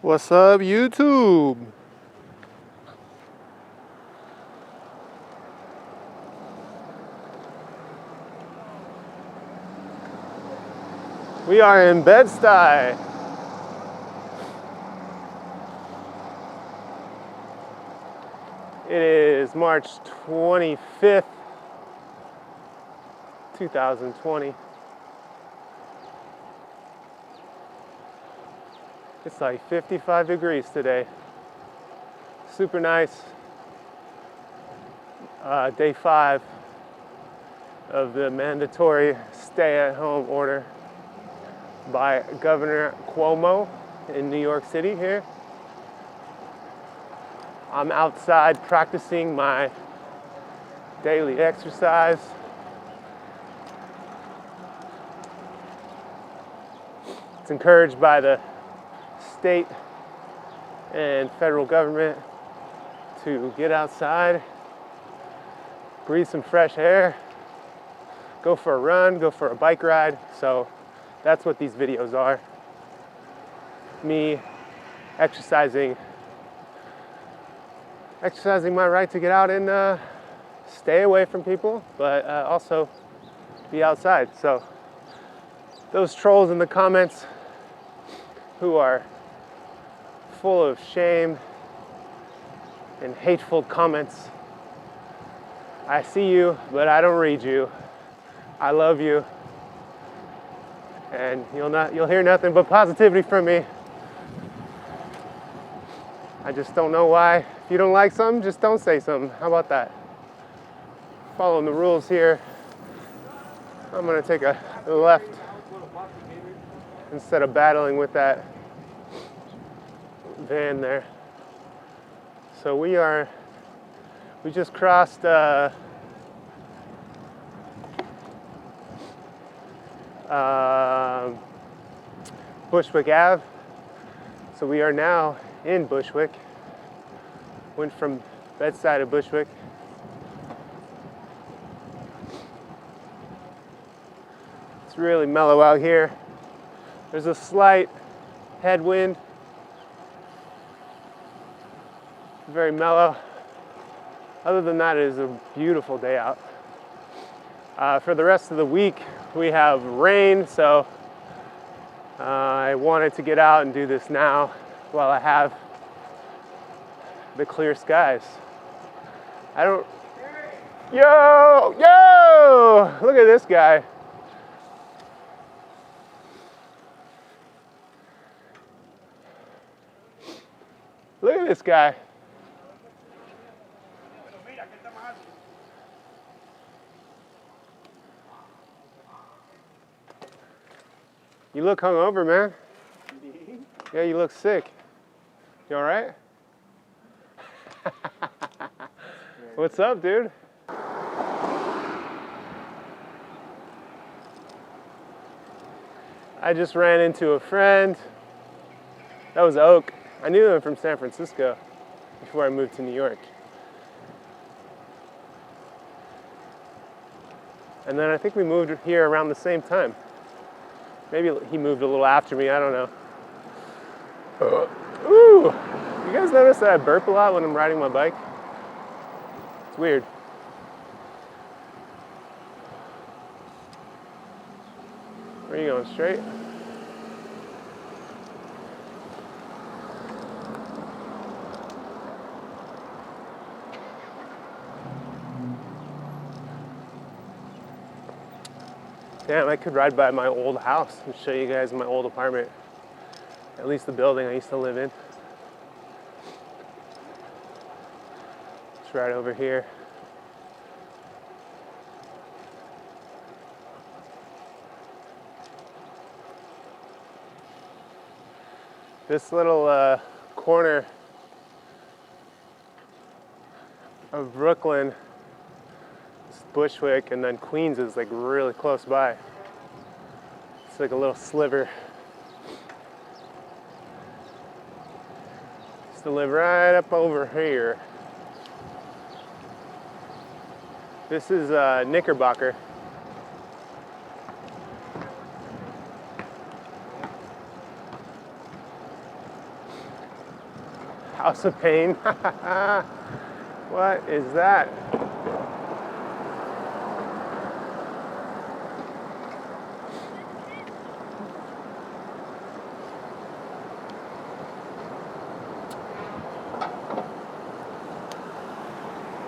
What's up, YouTube? We are in Bed-Stuy. It is March 25th, 2020. It's like 55 degrees today. Super nice. Day 5 of the mandatory stay-at-home order by Governor Cuomo in New York City here. I'm outside practicing my daily exercise. It's encouraged by the state and federal government to get outside, breathe some fresh air, go for a run, go for a bike ride. So that's what these videos are. Me exercising my right to get out and stay away from people, but also be outside. So those trolls in the comments who are full of shame and hateful comments, I see you, but I don't read you. I love you, and you'll hear nothing but positivity from me. I just don't know why. If you don't like something, just don't say something. How about that? Following the rules here. I'm gonna take a left instead of battling with that van there. So we just crossed Bushwick Ave. So we are now in Bushwick. Went from Bed-Stuy to Bushwick. It's really mellow out here. There's a slight headwind. Very mellow. Other than that, it is a beautiful day out. For the rest of the week, we have rain, so I wanted to get out and do this now while I have the clear skies. Yo! Look at this guy. Look at this guy. You look hungover, man. Yeah, you look sick. You all right? What's up, dude? I just ran into a friend. That was Oak. I knew him from San Francisco before I moved to New York. And then I think we moved here around the same time. Maybe he moved a little after me, I don't know. Ooh! You guys notice that I burp a lot when I'm riding my bike? It's weird. Where are you going, straight? Damn, I could ride by my old house and show you guys my old apartment. At least the building I used to live in. It's right over here. This little corner of Brooklyn, Bushwick, and then Queens is like really close by. It's like a little sliver. Used to live right up over here. This is Knickerbocker. House of Pain. What is that?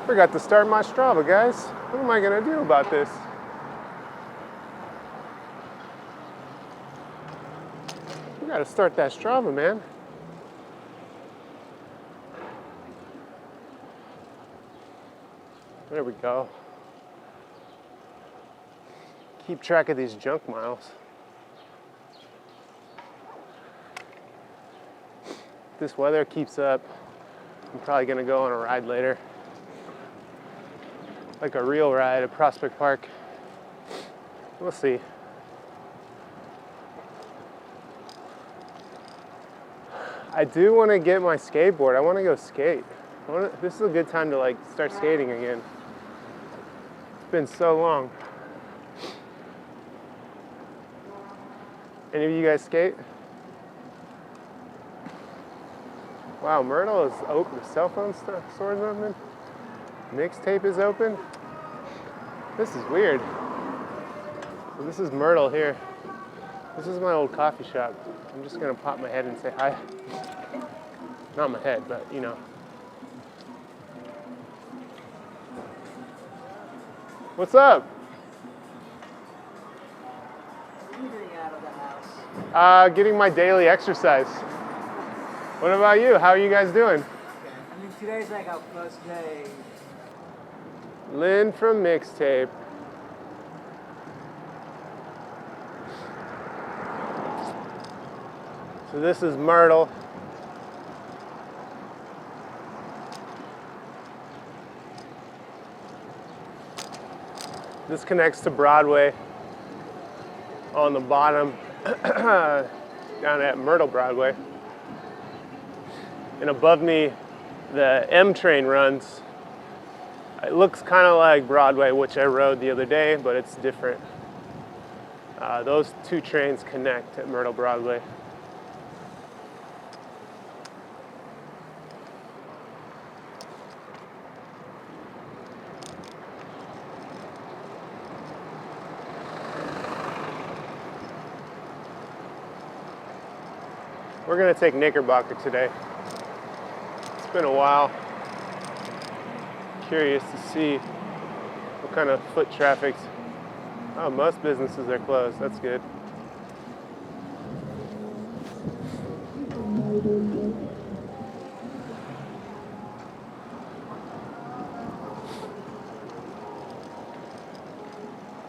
Forgot to start my Strava, guys. What am I gonna do about this? We gotta start that Strava, man. There we go. Keep track of these junk miles. If this weather keeps up, I'm probably gonna go on a ride later. Like a real ride at Prospect Park. We'll see. I do want to get my skateboard. I want to go skate. This is a good time to like start skating again. It's been so long. Any of you guys skate? Wow, Myrtle is open. Cell phone store's open. Mixtape is open. This is weird. So this is Myrtle here. This is my old coffee shop. I'm just gonna pop my head and say hi. Not my head, but you know. What's up? What are you doing out of the house? Getting my daily exercise. What about you? How are you guys doing? Okay. I mean, today's like our first day. Lynn from Mixtape. So this is Myrtle. This connects to Broadway on the bottom down at Myrtle Broadway. And above me, the M train runs. It looks kind of like Broadway, which I rode the other day, but it's different. Those two trains connect at Myrtle Broadway. We're gonna take Knickerbocker today. It's been a while. Curious to see what kind of foot traffic's. Oh, most businesses are closed. That's good.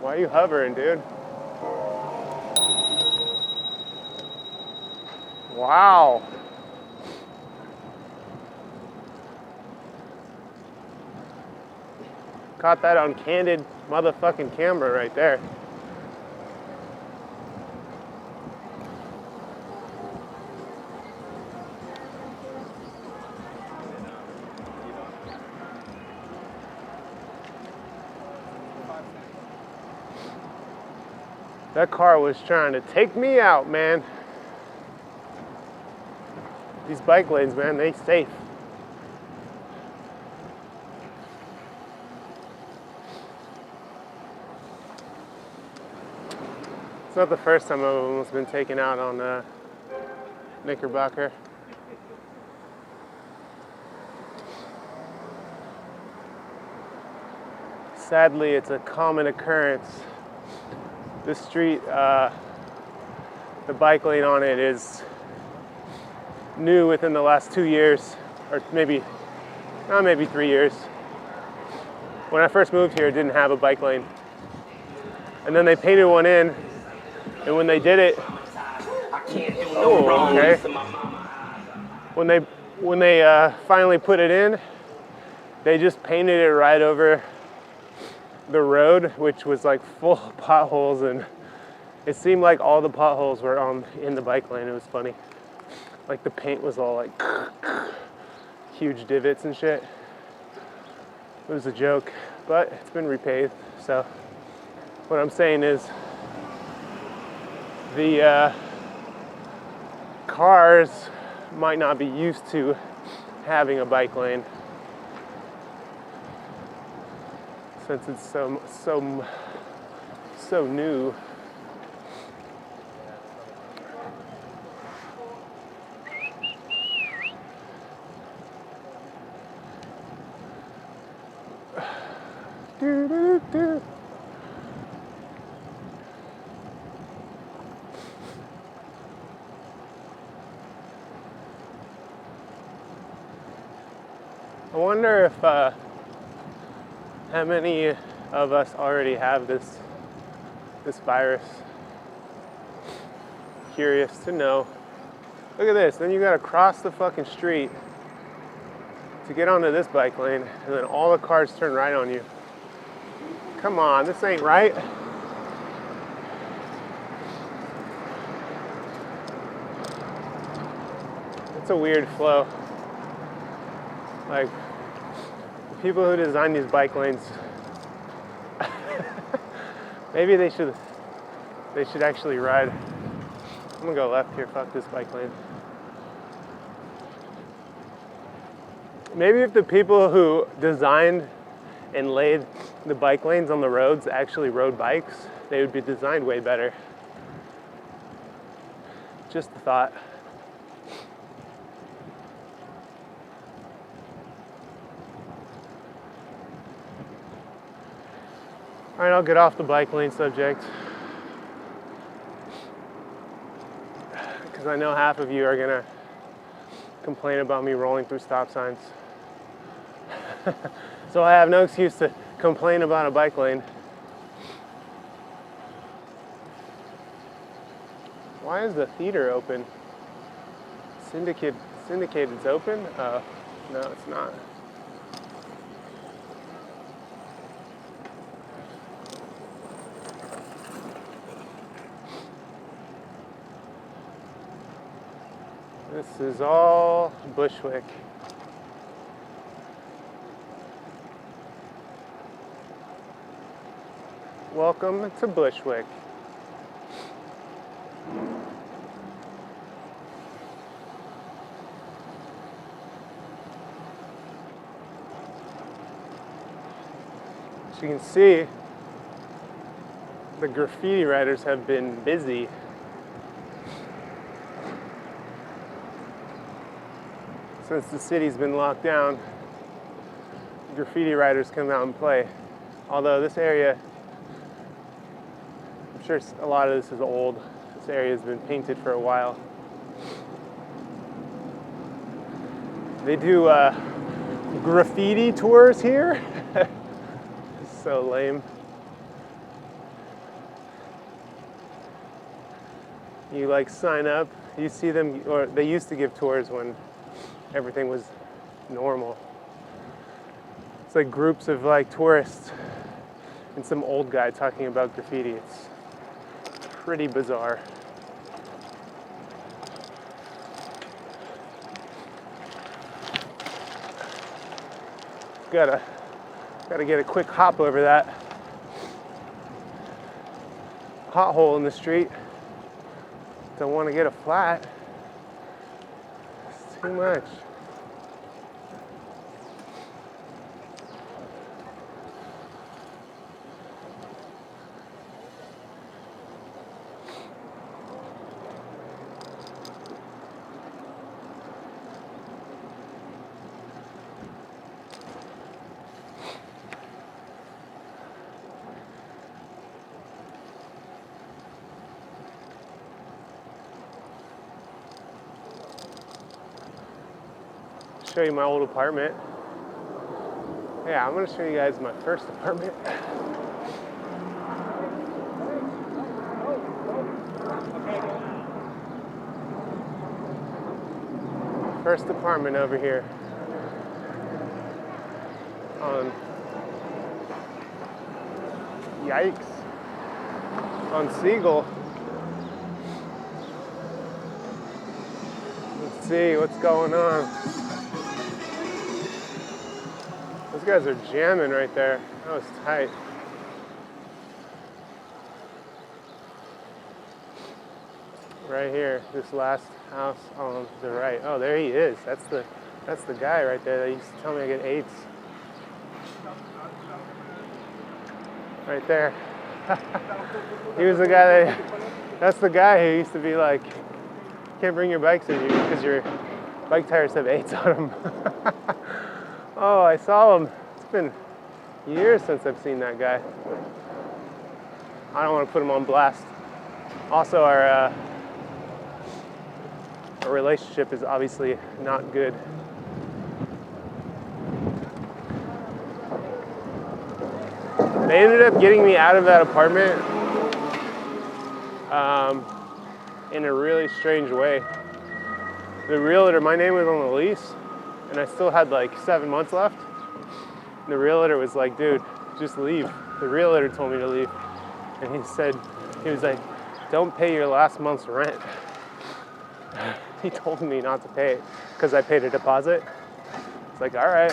Why are you hovering, dude? Wow. Caught that on candid motherfucking camera right there. That car was trying to take me out, man. These bike lanes, man, they safe. It's not the first time I've almost been taken out on Knickerbocker. Sadly, it's a common occurrence. This street, the bike lane on it is new within the last 2 years, or maybe 3 years. When I first moved here, it didn't have a bike lane. And then they painted one in, and when they did it, When they finally put it in, they just painted it right over the road, which was like full of potholes, and it seemed like all the potholes were in the bike lane. It was funny. Like the paint was all like huge divots and shit. It was a joke, but it's been repaved. So what I'm saying is the cars might not be used to having a bike lane, since it's so new. I wonder if how many of us already have this virus. Curious to know. Look at this. Then you gotta cross the fucking street to get onto this bike lane, and then all the cars turn right on you. Come on, this ain't right. It's a weird flow. Like, the people who design these bike lanes, maybe they should actually ride. I'm gonna go left here, fuck this bike lane. Maybe if the people who designed and laid the bike lanes on the roads actually rode bikes, they would be designed way better. Just a thought. All right, I'll get off the bike lane subject, because I know half of you are gonna complain about me rolling through stop signs. So I have no excuse to complain about a bike lane. Why is the theater open? Syndicated's open? Oh, no, it's not. This is all Bushwick. Welcome to Bushwick. As you can see, the graffiti writers have been busy. Since the city's been locked down, graffiti writers come out and play. Although this area, I'm sure a lot of this is old. This area has been painted for a while. They do graffiti tours here. So lame. You like sign up, you see them, or they used to give tours when everything was normal. It's like groups of like tourists and some old guy talking about graffiti. It's pretty bizarre. Gotta get a quick hop over that pothole in the street. Don't want to get a flat. It's too much. Show you my old apartment. Yeah, I'm gonna show you guys my first apartment. First apartment over here on, yikes, on Siegel. Let's see what's going on. Those guys are jamming right there. That was tight. Right here, this last house on the right. Oh, there he is. That's the That's the guy right there that used to tell me I get AIDS. Right there. He was the guy that's the guy who used to be like, can't bring your bikes with you because your bike tires have AIDS on them. Oh, I saw him. It's been years since I've seen that guy. I don't want to put him on blast. Also, our relationship is obviously not good. They ended up getting me out of that apartment in a really strange way. The realtor, my name was on the lease, and I still had like 7 months left. And the realtor was like, dude, just leave. The realtor told me to leave. And he was like, don't pay your last month's rent. He told me not to pay it because I paid a deposit. It's like, all right.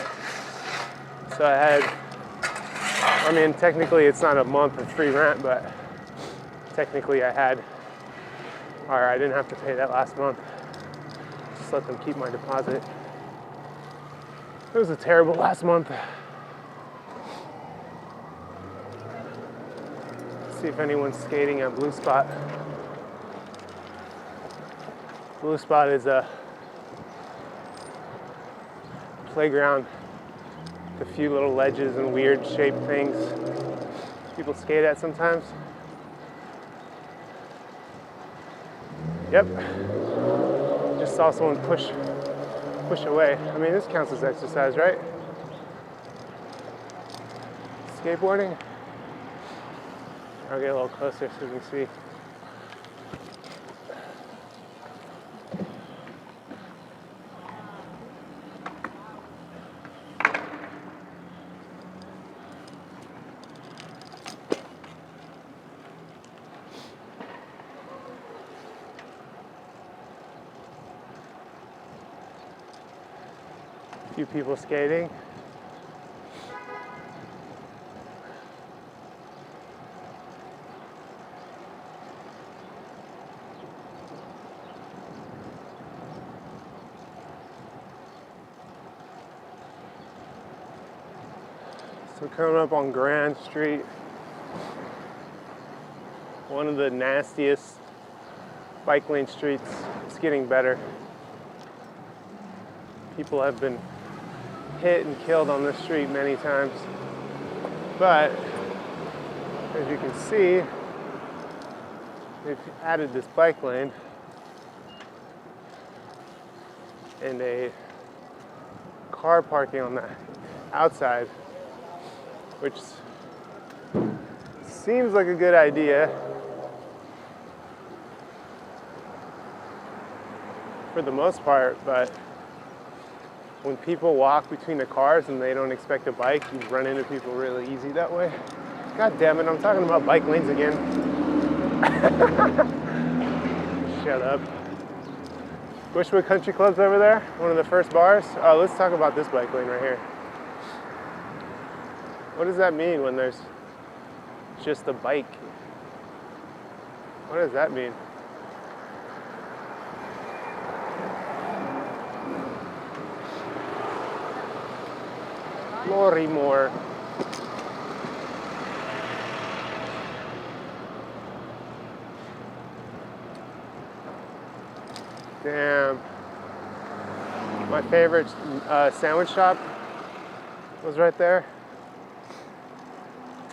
So I mean, technically it's not a month of free rent, but technically I didn't have to pay that last month. Just let them keep my deposit. It was a terrible last month. Let's see if anyone's skating at Blue Spot. Blue Spot is a playground with a few little ledges and weird shaped things people skate at sometimes. Yep. Just saw someone push away. I mean, this counts as exercise, right? Skateboarding. I'll get a little closer so you can see. A few people skating. So coming up on Grand Street, one of the nastiest bike lane streets. It's getting better. People have been hit and killed on this street many times. But as you can see, they've added this bike lane and a car parking on the outside, which seems like a good idea for the most part, but when people walk between the cars and they don't expect a bike, you run into people really easy that way. God damn it, I'm talking about bike lanes again. Shut up. Bushwood Country Club's over there, one of the first bars. Oh, let's talk about this bike lane right here. What does that mean when there's just a bike? What does that mean? More. Damn. My favorite sandwich shop was right there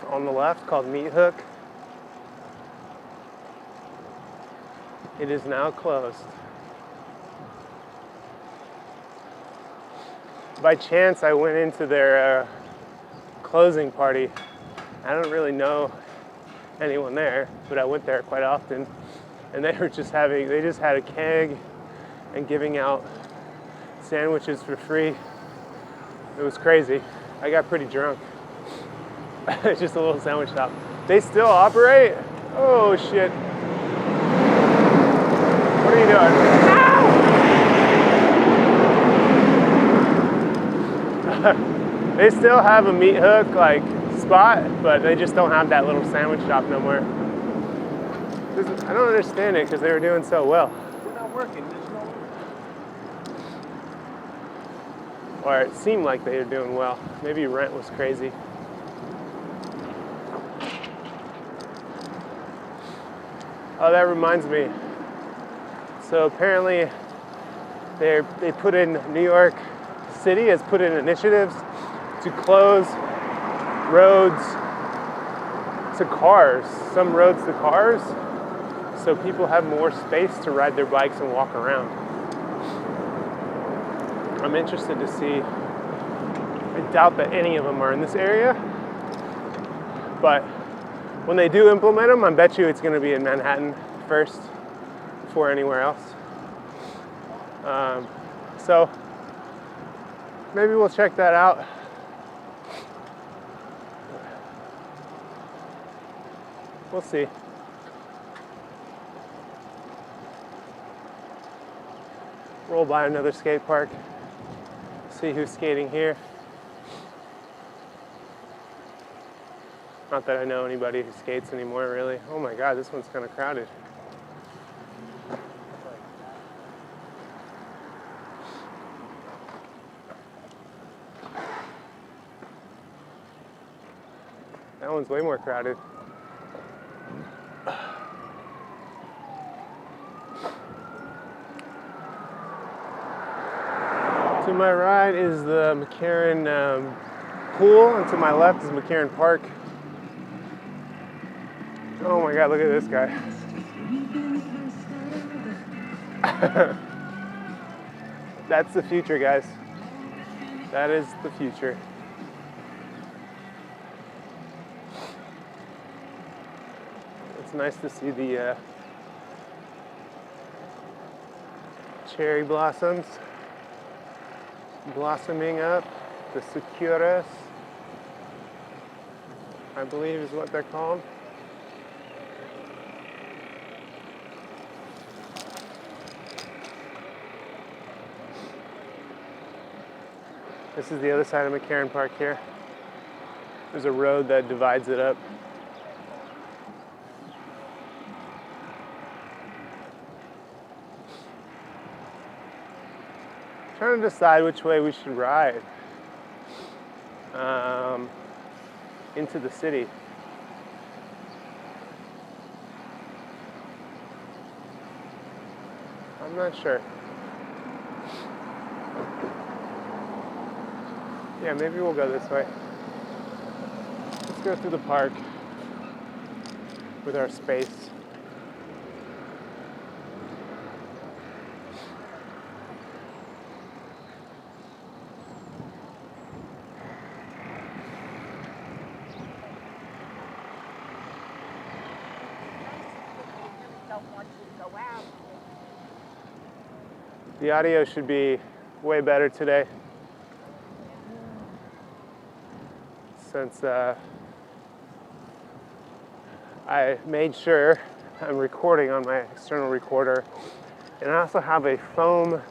on the left, called Meat Hook. It is now closed. By chance, I went into their closing party. I don't really know anyone there, but I went there quite often. And they just had a keg and giving out sandwiches for free. It was crazy. I got pretty drunk. It's just a little sandwich shop. They still operate? Oh shit. What are you doing? They still have a Meat Hook like spot, but they just don't have that little sandwich shop no more. I don't understand it because they were doing so well. We're not working. There's no. or it seemed like they were doing well. Maybe rent was crazy. Oh, that reminds me. So apparently they put in, New York City has put in initiatives to close roads to cars, some roads to cars, so people have more space to ride their bikes and walk around. I'm interested to see. I doubt that any of them are in this area, but when they do implement them, I bet you it's going to be in Manhattan first before anywhere else. So maybe we'll check that out. We'll see. Roll by another skate park. See who's skating here. Not that I know anybody who skates anymore, really. Oh my God, this one's kind of crowded. That one's way more crowded. To my right is the McCarran pool, and to my left is McCarran Park. Oh my God, look at this guy. That's the future, guys. That is the future. It's nice to see the cherry blossoms blossoming up. The sucuras, I believe is what they're called. This is the other side of McCarran Park here. There's a road that divides it up. Trying to decide which way we should ride into the city. I'm not sure. Yeah, maybe we'll go this way. Let's go through the park with our space. The audio should be way better today, since I made sure I'm recording on my external recorder, and I also have a foam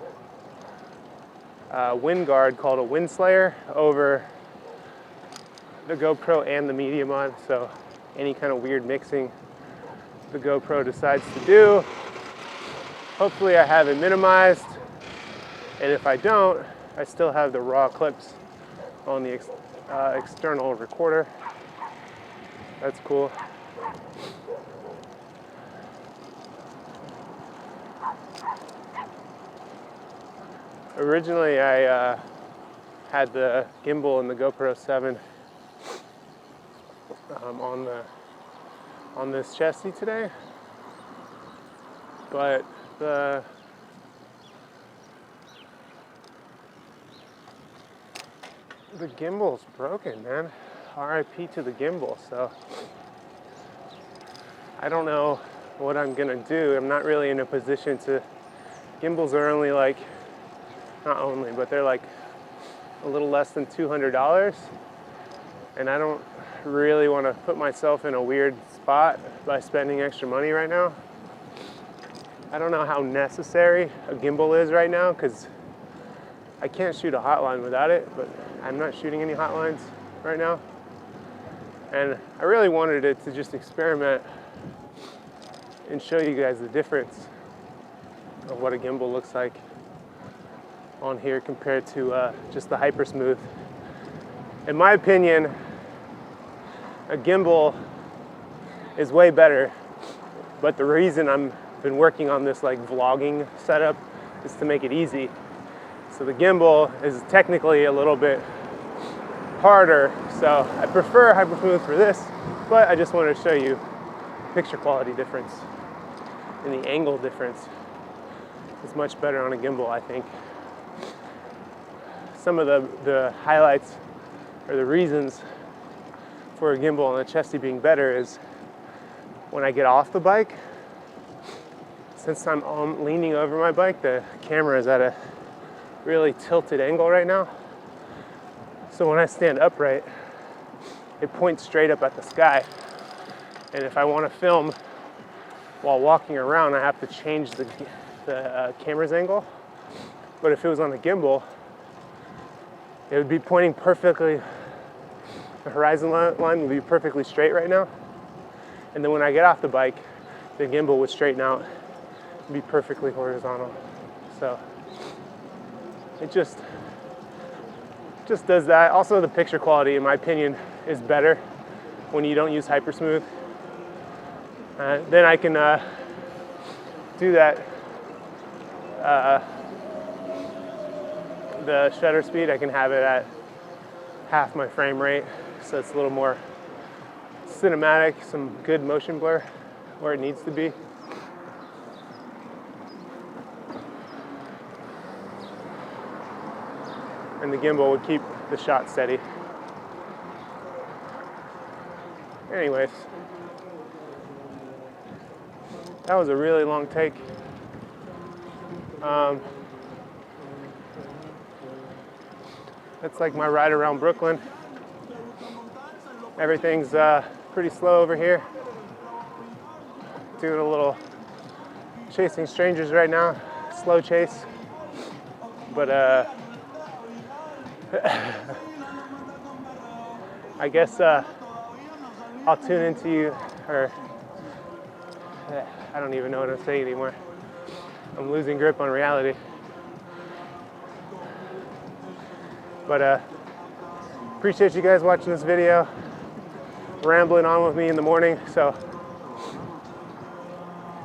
wind guard called a wind slayer over the GoPro and the media mod, so any kind of weird mixing the GoPro decides to do, hopefully I have it minimized, and if I don't, I still have the raw clips on the external recorder. That's cool. Originally, I had the gimbal and the GoPro 7 on this chassis today, but the gimbal's broken, man. RIP to the gimbal. So I don't know what I'm gonna do. I'm not really in a position to. Gimbals are only like, not only, but they're like a little less than $200, and I don't really want to put myself in a weird spot by spending extra money right now. I don't know how necessary a gimbal is right now, because I can't shoot a hotline without it, but I'm not shooting any hotlines right now. And I really wanted it to just experiment and show you guys the difference of what a gimbal looks like on here compared to just the hyper smooth. In my opinion, a gimbal is way better, but the reason I've been working on this like vlogging setup is to make it easy. So the gimbal is technically a little bit harder, so I prefer hyper smooth for this, but I just wanted to show you picture quality difference and the angle difference is much better on a gimbal, I think. Some of the highlights or the reasons for a gimbal and a chesty being better is when I get off the bike, since I'm leaning over my bike, the camera is at a really tilted angle right now. So when I stand upright, it points straight up at the sky. And if I want to film while walking around, I have to change the camera's angle. But if it was on the gimbal, it would be pointing perfectly, the horizon line would be perfectly straight right now. And then when I get off the bike, the gimbal would straighten out and be perfectly horizontal. So it just does that. Also, the picture quality, in my opinion, is better when you don't use hyper smooth. Then I can do that, the shutter speed, I can have it at half my frame rate, so it's a little more cinematic, some good motion blur where it needs to be. And the gimbal would keep the shot steady. Anyways, that was a really long take. That's like my ride around Brooklyn. Everything's pretty slow over here. Doing a little chasing strangers right now, slow chase. But I guess I'll tune into you, or I don't even know what I'm saying anymore. I'm losing grip on reality. But appreciate you guys watching this video, rambling on with me in the morning. So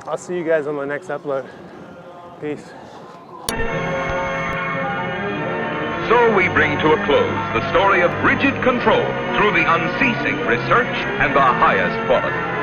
I'll see you guys on the next upload. Peace. So we bring to a close the story of rigid control through the unceasing research and the highest quality.